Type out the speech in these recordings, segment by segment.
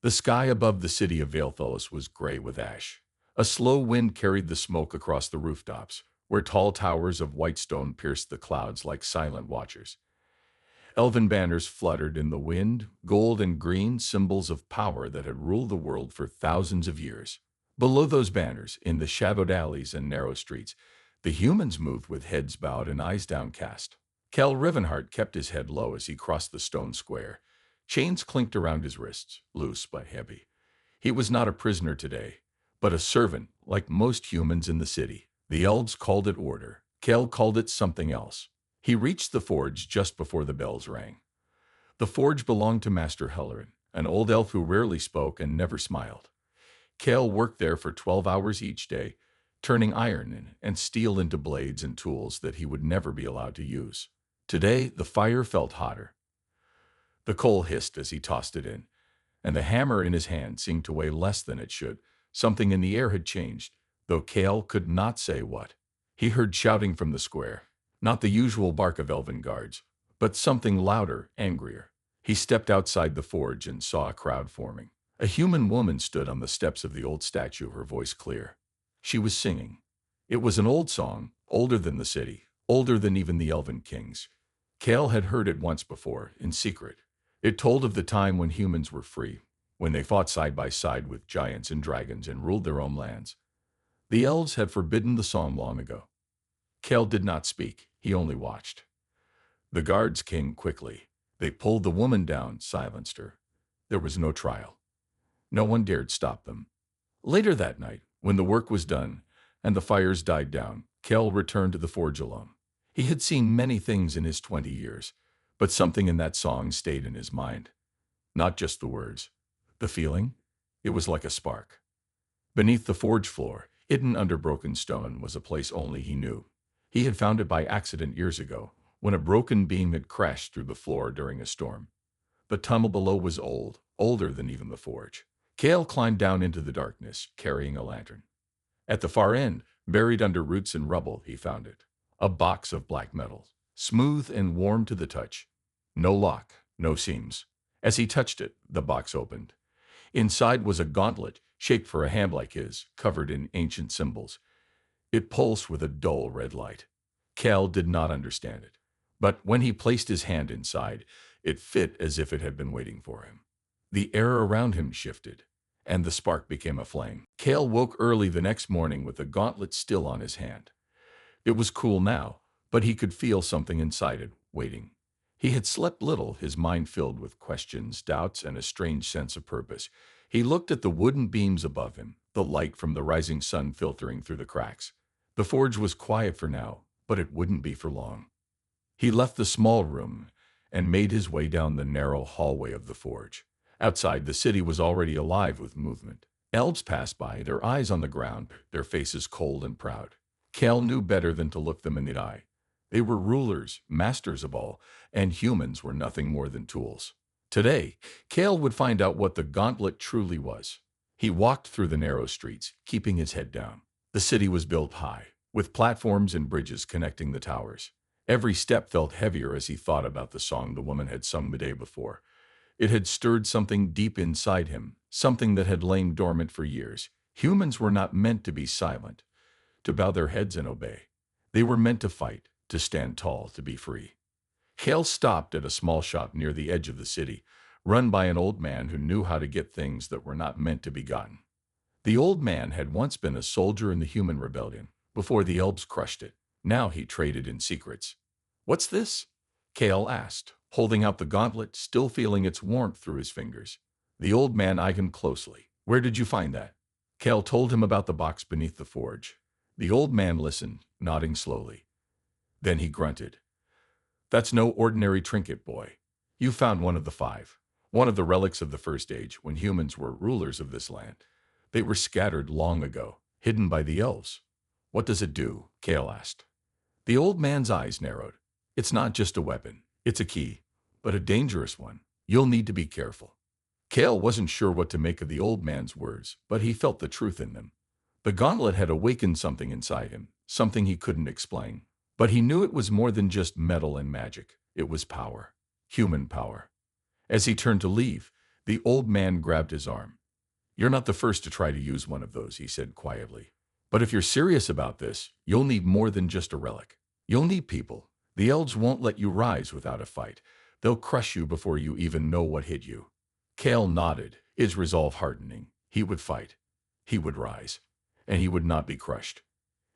The sky above the city of Valefellis was gray with ash. A slow wind carried the smoke across the rooftops, where tall towers of white stone pierced the clouds like silent watchers. Elven banners fluttered in the wind, gold and green, symbols of power that had ruled the world for thousands of years. Below those banners, in the shadowed alleys and narrow streets, the humans moved with heads bowed and eyes downcast. Kel Rivenhart kept his head low as he crossed the stone square. Chains clinked around his wrists, loose but heavy. He was not a prisoner today, but a servant, like most humans in the city. The elves called it order. Kel called it something else. He reached the forge just before the bells rang. The forge belonged to Master Hellerin, an old elf who rarely spoke and never smiled. Kel worked there for 12 hours each day, turning iron and steel into blades and tools that he would never be allowed to use. Today, the fire felt hotter. The coal hissed as he tossed it in, and the hammer in his hand seemed to weigh less than it should. Something in the air had changed, though Kel could not say what. He heard shouting from the square, not the usual bark of elven guards, but something louder, angrier. He stepped outside the forge and saw a crowd forming. A human woman stood on the steps of the old statue, her voice clear. She was singing. It was an old song, older than the city, older than even the elven kings. Kel had heard it once before, in secret. It told of the time when humans were free, when they fought side by side with giants and dragons and ruled their own lands. The elves had forbidden the song long ago. Kel did not speak, he only watched. The guards came quickly. They pulled the woman down, silenced her. There was no trial. No one dared stop them. Later that night, when the work was done and the fires died down, Kel returned to the forge alone. He had seen many things in his 20 years, but something in that song stayed in his mind. Not just the words. The feeling? It was like a spark. Beneath the forge floor, hidden under broken stone, was a place only he knew. He had found it by accident years ago, when a broken beam had crashed through the floor during a storm. The tunnel below was old, older than even the forge. Kel climbed down into the darkness, carrying a lantern. At the far end, buried under roots and rubble, he found it. A box of black metal, smooth and warm to the touch. No lock, no seams. As he touched it, the box opened. Inside was a gauntlet, shaped for a hand like his, covered in ancient symbols. It pulsed with a dull red light. Kel did not understand it, but when he placed his hand inside, it fit as if it had been waiting for him. The air around him shifted, and the spark became a flame. Kel woke early the next morning with the gauntlet still on his hand. It was cool now, but he could feel something inside it, waiting. He had slept little, his mind filled with questions, doubts, and a strange sense of purpose. He looked at the wooden beams above him, the light from the rising sun filtering through the cracks. The forge was quiet for now, but it wouldn't be for long. He left the small room and made his way down the narrow hallway of the forge. Outside, the city was already alive with movement. Elves passed by, their eyes on the ground, their faces cold and proud. Kel knew better than to look them in the eye. They were rulers, masters of all, and humans were nothing more than tools. Today, Kel would find out what the gauntlet truly was. He walked through the narrow streets, keeping his head down. The city was built high, with platforms and bridges connecting the towers. Every step felt heavier as he thought about the song the woman had sung the day before. It had stirred something deep inside him, something that had lain dormant for years. Humans were not meant to be silent, to bow their heads and obey. They were meant to fight, to stand tall, to be free. Kel stopped at a small shop near the edge of the city, run by an old man who knew how to get things that were not meant to be gotten. The old man had once been a soldier in the human rebellion, before the elves crushed it. Now he traded in secrets. "What's this?" Kel asked, holding out the gauntlet, still feeling its warmth through his fingers. The old man eyed him closely. "Where did you find that?" Kel told him about the box beneath the forge. The old man listened, nodding slowly. Then he grunted. "That's no ordinary trinket, boy. You found one of the five, one of the relics of the First Age, when humans were rulers of this land. They were scattered long ago, hidden by the elves." "What does it do?" Kel asked. The old man's eyes narrowed. "It's not just a weapon. It's a key, but a dangerous one. You'll need to be careful." Kel wasn't sure what to make of the old man's words, but he felt the truth in them. The gauntlet had awakened something inside him, something he couldn't explain. But he knew it was more than just metal and magic. It was power. Human power. As he turned to leave, The old man grabbed his arm. "You're not the first to try to use one of those," he said quietly. "But if you're serious about this, you'll need more than just a relic. You'll need people. The elves won't let you rise without a fight. They'll crush you before you even know what hit you." Kale nodded, his resolve hardening. He would fight. He would rise. And he would not be crushed.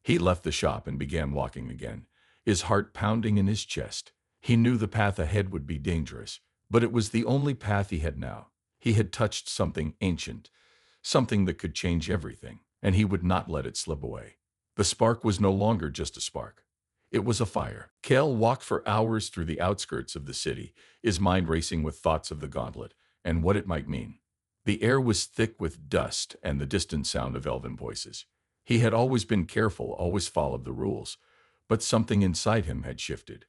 He left the shop and began walking again, his heart pounding in his chest. He knew the path ahead would be dangerous, but it was the only path he had now. He had touched something ancient, something that could change everything, and he would not let it slip away. The spark was no longer just a spark. It was a fire. Kale walked for hours through the outskirts of the city, his mind racing with thoughts of the gauntlet and what it might mean. The air was thick with dust and the distant sound of elven voices. He had always been careful, always followed the rules, but something inside him had shifted.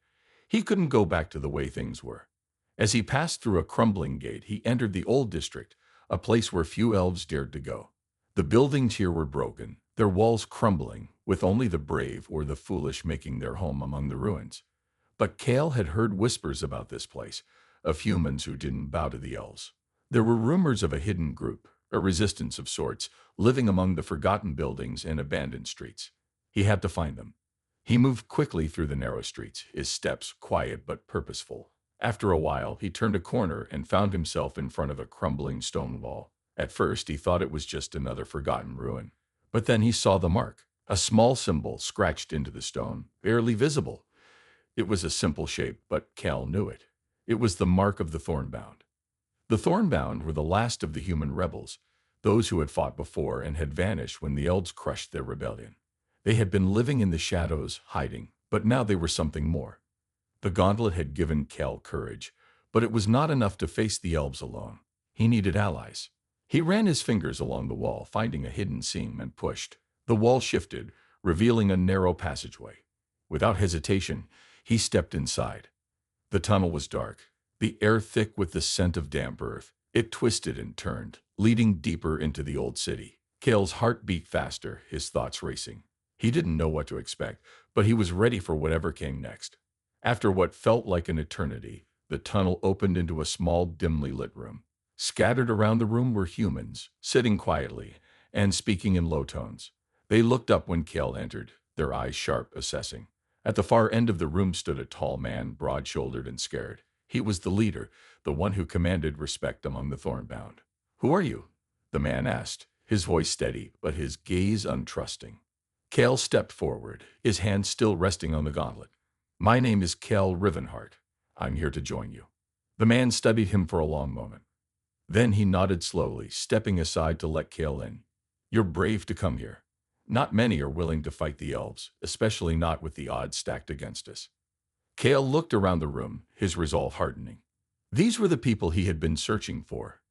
He couldn't go back to the way things were. As he passed through a crumbling gate, he entered the old district, a place where few elves dared to go. The buildings here were broken, their walls crumbling, with only the brave or the foolish making their home among the ruins. But Kale had heard whispers about this place, of humans who didn't bow to the elves. There were rumors of a hidden group, a resistance of sorts, living among the forgotten buildings and abandoned streets. He had to find them. He moved quickly through the narrow streets, his steps quiet but purposeful. After a while, he turned a corner and found himself in front of a crumbling stone wall. At first, he thought it was just another forgotten ruin. But then he saw the mark, a small symbol scratched into the stone, barely visible. It was a simple shape, but Cal knew it. It was the mark of the Thornbound. The Thornbound were the last of the human rebels, those who had fought before and had vanished when the elves crushed their rebellion. They had been living in the shadows, hiding, but now they were something more. The gauntlet had given Cal courage, but it was not enough to face the elves alone. He needed allies. He ran his fingers along the wall, finding a hidden seam, and pushed. The wall shifted, revealing a narrow passageway. Without hesitation, he stepped inside. The tunnel was dark, the air thick with the scent of damp earth. It twisted and turned, leading deeper into the old city. Cale's heart beat faster, his thoughts racing. He didn't know what to expect, but he was ready for whatever came next. After what felt like an eternity, the tunnel opened into a small, dimly lit room. Scattered around the room were humans, sitting quietly and speaking in low tones. They looked up when Cale entered, their eyes sharp, assessing. At the far end of the room stood a tall man, broad-shouldered and scared. He was the leader, the one who commanded respect among the Thornbound. "Who are you?" the man asked, his voice steady, but his gaze untrusting. Cale stepped forward, his hand still resting on the gauntlet. "My name is Cal Rivenhart. I'm here to join you." The man studied him for a long moment. Then he nodded slowly, stepping aside to let Cale in. "You're brave to come here. Not many are willing to fight the elves, especially not with the odds stacked against us." Cale looked around the room, his resolve hardening. These were the people he had been searching for.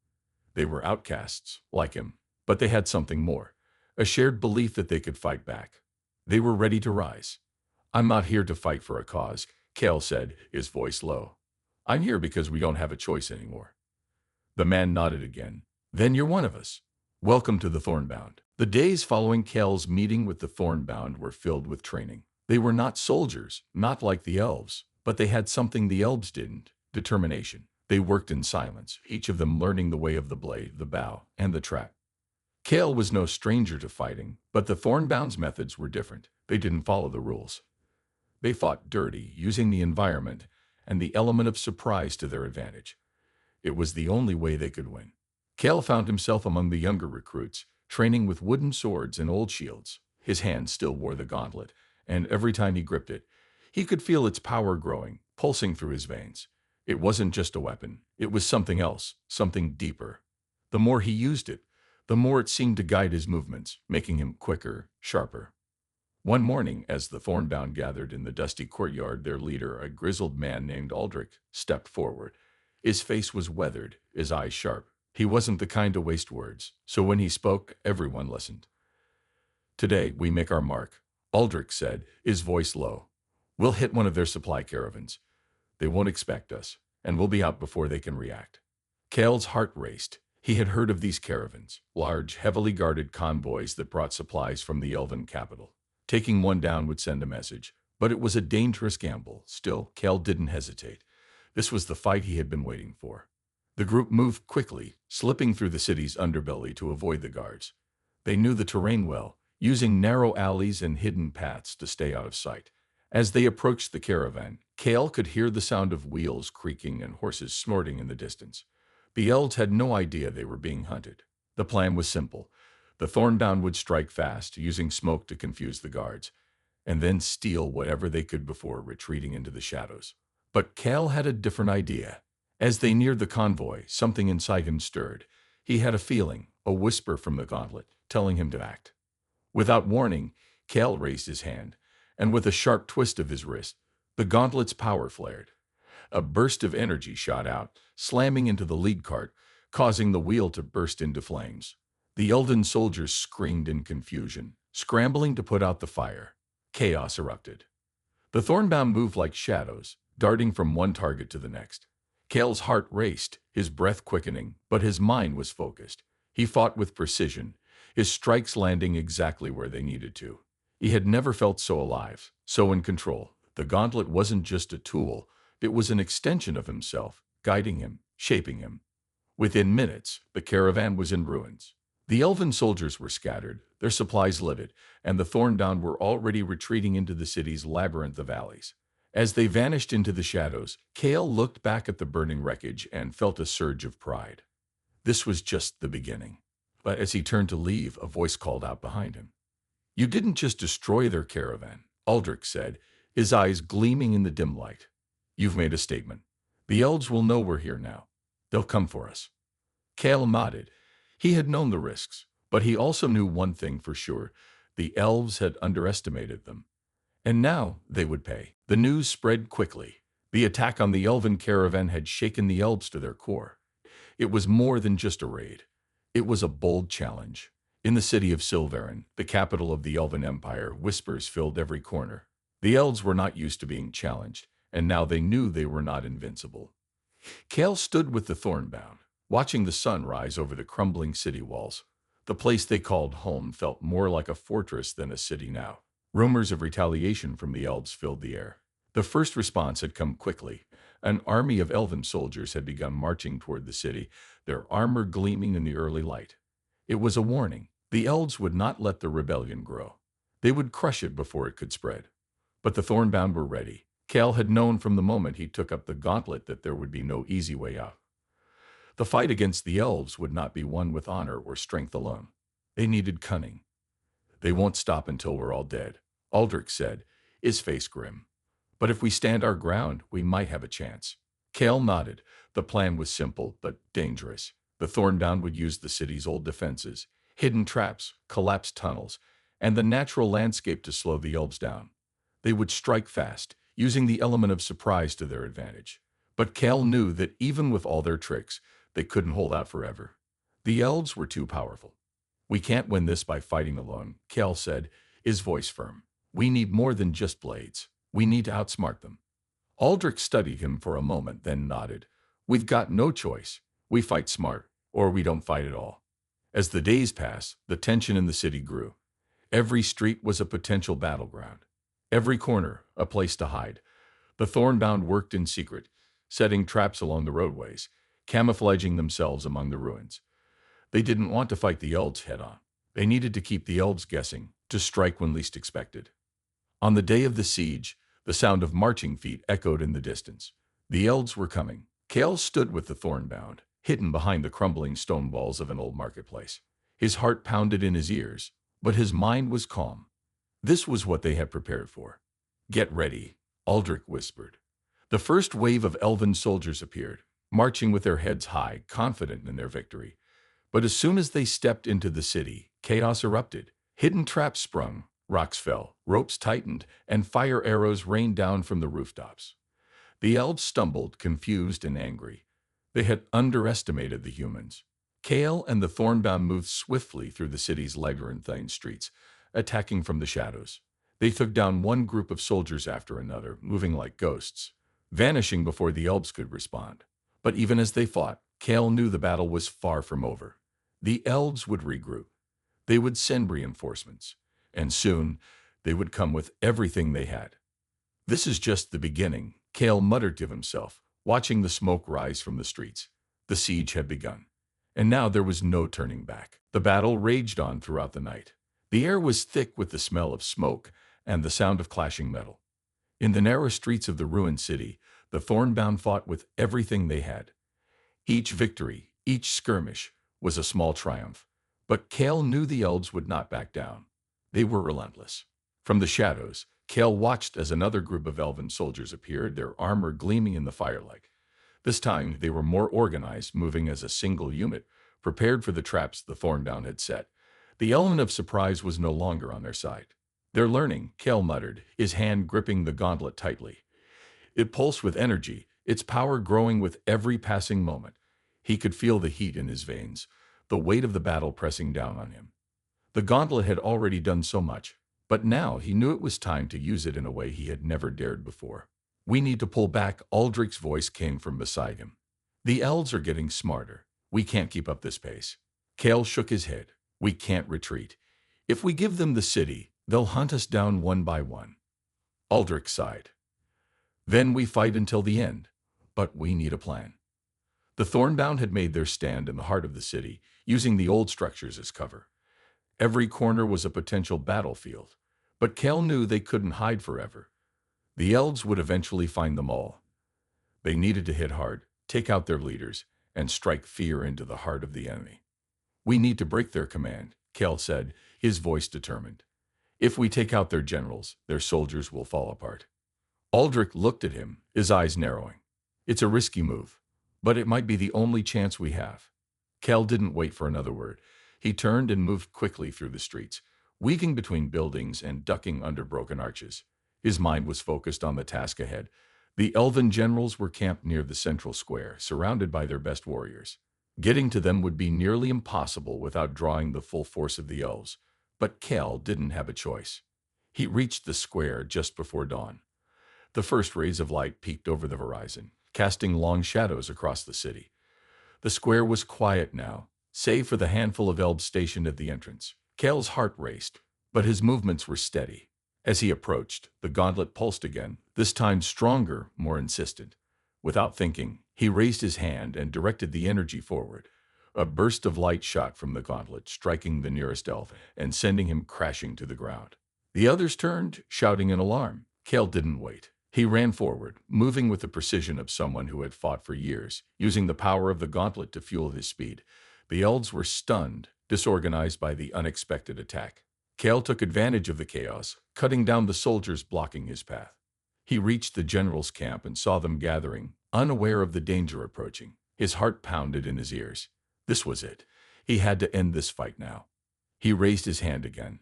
They were outcasts, like him, but they had something more, a shared belief that they could fight back. They were ready to rise. "I'm not here to fight for a cause," Cale said, his voice low. "I'm here because we don't have a choice anymore." The man nodded again. "Then you're one of us. Welcome to the Thornbound." The days following Cale's meeting with the Thornbound were filled with training. They were not soldiers, not like the elves, but they had something the elves didn't: determination. They worked in silence, each of them learning the way of the blade, the bow, and the trap. Cale was no stranger to fighting, but the Thornbound's methods were different. They didn't follow the rules. They fought dirty, using the environment and the element of surprise to their advantage. It was the only way they could win. Cale found himself among the younger recruits, training with wooden swords and old shields. His hand still wore the gauntlet, and every time he gripped it, he could feel its power growing, pulsing through his veins. It wasn't just a weapon. It was something else, something deeper. The more he used it, the more it seemed to guide his movements, making him quicker, sharper. One morning, as the Thornbound gathered in the dusty courtyard, their leader, a grizzled man named Aldrich, stepped forward. His face was weathered, his eyes sharp. He wasn't the kind to waste words, so when he spoke, everyone listened. "Today, we make our mark," Aldrich said, his voice low. "We'll hit one of their supply caravans. They won't expect us, and we'll be out before they can react." Cale's heart raced. He had heard of these caravans, large, heavily guarded convoys that brought supplies from the Elven capital. Taking one down would send a message, but it was a dangerous gamble. Still, Cale didn't hesitate. This was the fight he had been waiting for. The group moved quickly, slipping through the city's underbelly to avoid the guards. They knew the terrain well, using narrow alleys and hidden paths to stay out of sight. As they approached the caravan, Kale could hear the sound of wheels creaking and horses snorting in the distance. The elves had no idea they were being hunted. The plan was simple. The Thornbound would strike fast, using smoke to confuse the guards, and then steal whatever they could before retreating into the shadows. But Kale had a different idea. As they neared the convoy, something inside him stirred. He had a feeling, a whisper from the gauntlet, telling him to act. Without warning, Kale raised his hand, and with a sharp twist of his wrist, the gauntlet's power flared. A burst of energy shot out, slamming into the lead cart, causing the wheel to burst into flames. The Elven soldiers screamed in confusion, scrambling to put out the fire. Chaos erupted. The Thornbound moved like shadows, darting from one target to the next. Kale's heart raced, his breath quickening, but his mind was focused. He fought with precision, his strikes landing exactly where they needed to. He had never felt so alive, so in control. The gauntlet wasn't just a tool, it was an extension of himself, guiding him, shaping him. Within minutes, the caravan was in ruins. The Elven soldiers were scattered, their supplies littered, and the Thornbound were already retreating into the city's labyrinth of alleys. As they vanished into the shadows, Kale looked back at the burning wreckage and felt a surge of pride. This was just the beginning. But as he turned to leave, a voice called out behind him. "You didn't just destroy their caravan," Aldrich said, his eyes gleaming in the dim light. "You've made a statement. The elves will know we're here now. They'll come for us." Kale nodded. He had known the risks, but he also knew one thing for sure. The elves had underestimated them. And now they would pay. The news spread quickly. The attack on the Elven caravan had shaken the elves to their core. It was more than just a raid. It was a bold challenge. In the city of Silverin, the capital of the Elven Empire, whispers filled every corner. The elves were not used to being challenged, and now they knew they were not invincible. Kale stood with the Thornbound, watching the sun rise over the crumbling city walls. The place they called home felt more like a fortress than a city now. Rumors of retaliation from the elves filled the air. The first response had come quickly. An army of Elven soldiers had begun marching toward the city, their armor gleaming in the early light. It was a warning. The elves would not let the rebellion grow. They would crush it before it could spread. But the Thornbound were ready. Kale had known from the moment he took up the gauntlet that there would be no easy way out. The fight against the elves would not be won with honor or strength alone. They needed cunning. "They won't stop until we're all dead," Aldrich said, his face grim. "But if we stand our ground, we might have a chance." Kale nodded. The plan was simple, but dangerous. The Thornbound would use the city's old defenses, hidden traps, collapsed tunnels, and the natural landscape to slow the elves down. They would strike fast, using the element of surprise to their advantage. But Kale knew that even with all their tricks, they couldn't hold out forever. The elves were too powerful. "We can't win this by fighting alone," Kale said, his voice firm. "We need more than just blades. We need to outsmart them." Aldrich studied him for a moment, then nodded. "We've got no choice. We fight smart, or we don't fight at all." As the days passed, the tension in the city grew. Every street was a potential battleground. Every corner, a place to hide. The Thornbound worked in secret, setting traps along the roadways, camouflaging themselves among the ruins. They didn't want to fight the elves head-on. They needed to keep the elves guessing, to strike when least expected. On the day of the siege, the sound of marching feet echoed in the distance. The elves were coming. Kale stood with the Thornbound, hidden behind the crumbling stone walls of an old marketplace. His heart pounded in his ears, but his mind was calm. This was what they had prepared for. "Get ready," Aldrich whispered. The first wave of Elven soldiers appeared, marching with their heads high, confident in their victory. But as soon as they stepped into the city, chaos erupted. Hidden traps sprung, rocks fell, ropes tightened, and fire arrows rained down from the rooftops. The elves stumbled, confused and angry. They had underestimated the humans. Kale and the Thornbound moved swiftly through the city's labyrinthine streets, attacking from the shadows. They took down one group of soldiers after another, moving like ghosts, vanishing before the elves could respond. But even as they fought, Kale knew the battle was far from over. The elves would regroup. They would send reinforcements. And soon, they would come with everything they had. "This is just the beginning," Kale muttered to himself, watching the smoke rise from the streets. The siege had begun, and now there was no turning back. The battle raged on throughout the night. The air was thick with the smell of smoke and the sound of clashing metal. In the narrow streets of the ruined city, the Thornbound fought with everything they had. Each victory, each skirmish, was a small triumph. But Kale knew the elves would not back down. They were relentless. From the shadows, Kale watched as another group of elven soldiers appeared, their armor gleaming in the firelight. This time, they were more organized, moving as a single unit, prepared for the traps the Thornbound had set. The element of surprise was no longer on their side. "They're learning," Kale muttered, his hand gripping the gauntlet tightly. It pulsed with energy, its power growing with every passing moment. He could feel the heat in his veins, the weight of the battle pressing down on him. The gauntlet had already done so much, but now he knew it was time to use it in a way he had never dared before. "We need to pull back," Aldrich's voice came from beside him. "The elves are getting smarter. We can't keep up this pace." Kale shook his head. "We can't retreat. If we give them the city, they'll hunt us down one by one." Aldrich sighed. "Then we fight until the end. But we need a plan." The Thornbound had made their stand in the heart of the city, using the old structures as cover. Every corner was a potential battlefield, but Kale knew they couldn't hide forever. The elves would eventually find them all. They needed to hit hard, take out their leaders, and strike fear into the heart of the enemy. "We need to break their command," Kale said, his voice determined. "If we take out their generals, their soldiers will fall apart." Aldrich looked at him, his eyes narrowing. "It's a risky move, but it might be the only chance we have." Kale didn't wait for another word. He turned and moved quickly through the streets, weaving between buildings and ducking under broken arches. His mind was focused on the task ahead. The elven generals were camped near the central square, surrounded by their best warriors. Getting to them would be nearly impossible without drawing the full force of the elves, but Kale didn't have a choice. He reached the square just before dawn. The first rays of light peeked over the horizon, casting long shadows across the city. The square was quiet now, save for the handful of elves stationed at the entrance. Kale's heart raced, but his movements were steady. As he approached, the gauntlet pulsed again, this time stronger, more insistent. Without thinking, he raised his hand and directed the energy forward. A burst of light shot from the gauntlet, striking the nearest elf and sending him crashing to the ground. The others turned, shouting in alarm. Kale didn't wait. He ran forward, moving with the precision of someone who had fought for years, using the power of the gauntlet to fuel his speed. The elves were stunned, disorganized by the unexpected attack. Kale took advantage of the chaos, cutting down the soldiers blocking his path. He reached the general's camp and saw them gathering, unaware of the danger approaching. His heart pounded in his ears. This was it. He had to end this fight now. He raised his hand again,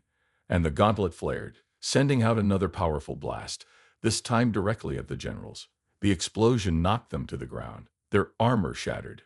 and the gauntlet flared, sending out another powerful blast, this time directly at the generals. The explosion knocked them to the ground. Their armor shattered.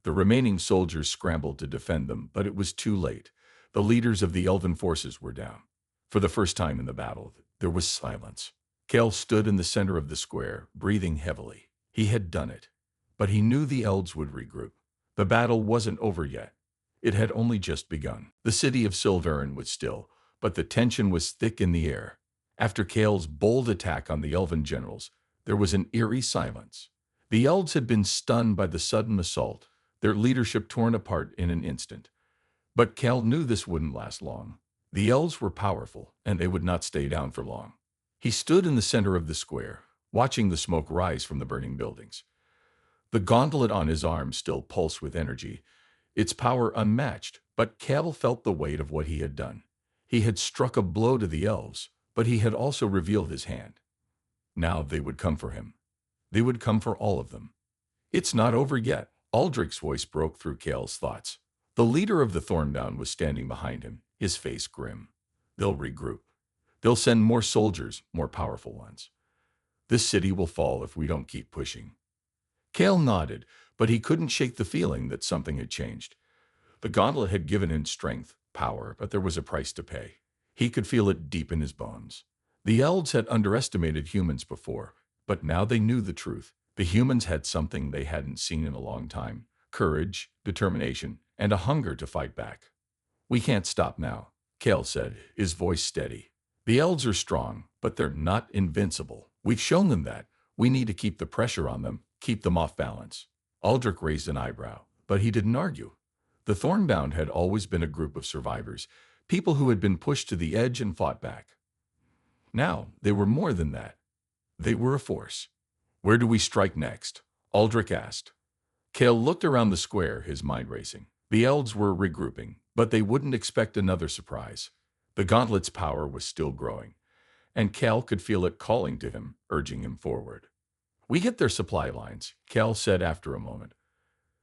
The remaining soldiers scrambled to defend them, but it was too late. The leaders of the elven forces were down. For the first time in the battle, there was silence. Kale stood in the center of the square, breathing heavily. He had done it, but he knew the elves would regroup. The battle wasn't over yet. It had only just begun. The city of Silverin was still, but the tension was thick in the air. After Kale's bold attack on the elven generals, there was an eerie silence. The elves had been stunned by the sudden assault, their leadership torn apart in an instant. But Kale knew this wouldn't last long. The elves were powerful, and they would not stay down for long. He stood in the center of the square, watching the smoke rise from the burning buildings. The gauntlet on his arm still pulsed with energy, its power unmatched, but Kale felt the weight of what he had done. He had struck a blow to the elves, but he had also revealed his hand. Now they would come for him. They would come for all of them. "It's not over yet," Aldrich's voice broke through Kale's thoughts. The leader of the Thornbound was standing behind him, his face grim. "They'll regroup. They'll send more soldiers, more powerful ones. This city will fall if we don't keep pushing." Kale nodded, but he couldn't shake the feeling that something had changed. The gauntlet had given him strength, power, but there was a price to pay. He could feel it deep in his bones. The elves had underestimated humans before, but now they knew the truth. The humans had something they hadn't seen in a long time: courage, determination, and a hunger to fight back. "We can't stop now," Kale said, his voice steady. "The elves are strong, but they're not invincible. We've shown them that. We need to keep the pressure on them, keep them off balance." Aldrich raised an eyebrow, but he didn't argue. The Thornbound had always been a group of survivors, people who had been pushed to the edge and fought back. Now, they were more than that. They were a force. Where do we strike next? Aldrich asked. Cale looked around the square, his mind racing. The elves were regrouping, but they wouldn't expect another surprise. The gauntlet's power was still growing, and Cale could feel it calling to him, urging him forward. We hit their supply lines, Cale said after a moment.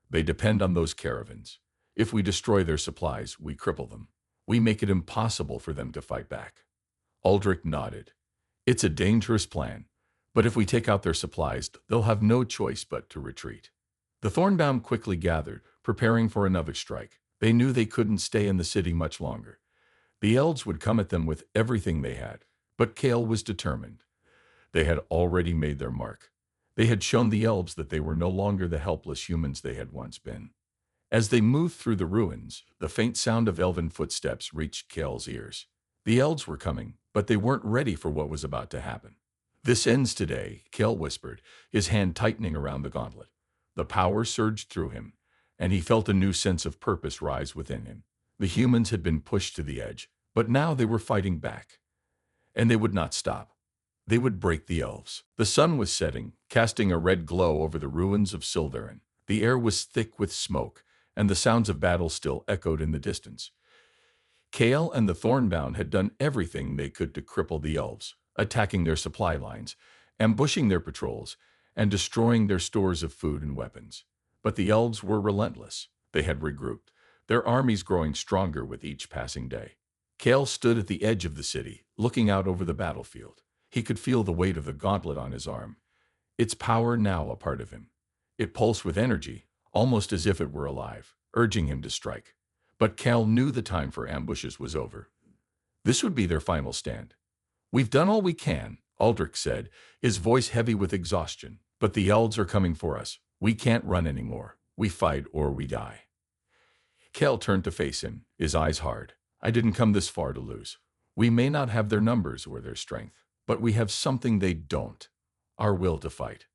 They depend on those caravans. If we destroy their supplies, we cripple them. We make it impossible for them to fight back. Aldrich nodded. It's a dangerous plan, but if we take out their supplies, they'll have no choice but to retreat. The Thornbound quickly gathered, preparing for another strike. They knew they couldn't stay in the city much longer. The elves would come at them with everything they had, but Cale was determined. They had already made their mark. They had shown the elves that they were no longer the helpless humans they had once been. As they moved through the ruins, the faint sound of elven footsteps reached Cale's ears. The elves were coming, but they weren't ready for what was about to happen. This ends today, Cale whispered, his hand tightening around the gauntlet. The power surged through him, and he felt a new sense of purpose rise within him. The humans had been pushed to the edge, but now they were fighting back. And they would not stop. They would break the elves. The sun was setting, casting a red glow over the ruins of Silverin. The air was thick with smoke, and the sounds of battle still echoed in the distance. Cale and the Thornbound had done everything they could to cripple the elves, attacking their supply lines, ambushing their patrols, and destroying their stores of food and weapons. But the elves were relentless. They had regrouped, their armies growing stronger with each passing day. Cale stood at the edge of the city, looking out over the battlefield. He could feel the weight of the gauntlet on his arm, its power now a part of him. It pulsed with energy, almost as if it were alive, urging him to strike. But Cale knew the time for ambushes was over. This would be their final stand. We've done all we can, Aldrich said, his voice heavy with exhaustion. But the elves are coming for us. We can't run anymore. We fight or we die. Cale turned to face him, his eyes hard. I didn't come this far to lose. We may not have their numbers or their strength, but we have something they don't. Our will to fight.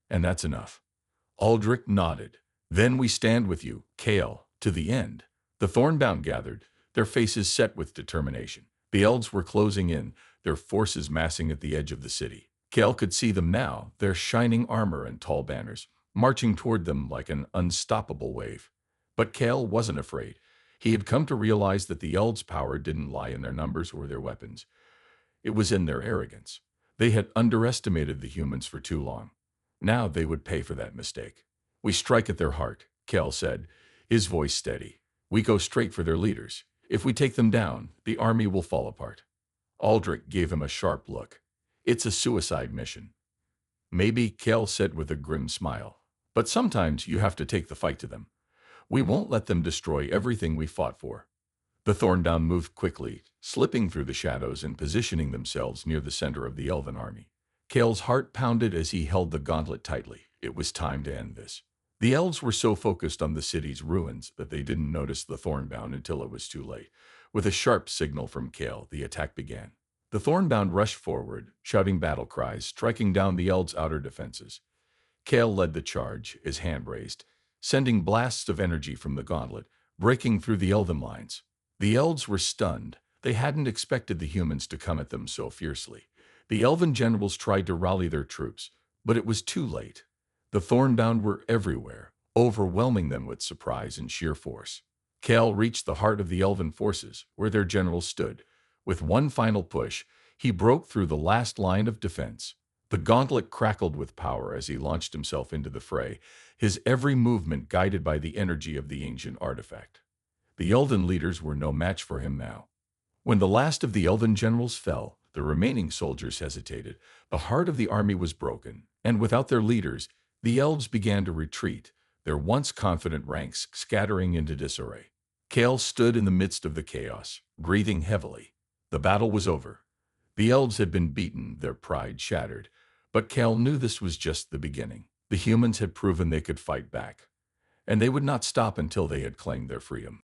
And that's enough. Aldrich nodded. Then we stand with you, Cale, to the end. The Thornbound gathered, their faces set with determination. The elves were closing in, their forces massing at the edge of the city. Cale could see them now, their shining armor and tall banners, marching toward them like an unstoppable wave. But Cale wasn't afraid. He had come to realize that the elves' power didn't lie in their numbers or their weapons. It was in their arrogance. They had underestimated the humans for too long. Now they would pay for that mistake. We strike at their heart, Cale said, his voice steady. We go straight for their leaders. If we take them down, the army will fall apart. Aldrich gave him a sharp look. It's a suicide mission. Maybe, Cale said with a grim smile. But sometimes you have to take the fight to them. We won't let them destroy everything we fought for. The Thornbound moved quickly, slipping through the shadows and positioning themselves near the center of the Elven army. Cale's heart pounded as he held the gauntlet tightly. It was time to end this. The elves were so focused on the city's ruins that they didn't notice the Thornbound until it was too late. With a sharp signal from Cale, the attack began. The Thornbound rushed forward, shouting battle cries, striking down the elves' outer defenses. Cale led the charge, his hand raised, sending blasts of energy from the gauntlet, breaking through the elven lines. The elves were stunned. They hadn't expected the humans to come at them so fiercely. The elven generals tried to rally their troops, but it was too late. The Thornbound were everywhere, overwhelming them with surprise and sheer force. Cale reached the heart of the elven forces, where their general stood. With one final push, he broke through the last line of defense. The gauntlet crackled with power as he launched himself into the fray, his every movement guided by the energy of the ancient artifact. The Elven leaders were no match for him now. When the last of the Elven generals fell, the remaining soldiers hesitated. The heart of the army was broken, and without their leaders, the elves began to retreat, their once confident ranks scattering into disarray. Cale stood in the midst of the chaos, breathing heavily. The battle was over. The elves had been beaten, their pride shattered. But Cale knew this was just the beginning. The humans had proven they could fight back, and they would not stop until they had claimed their freedom.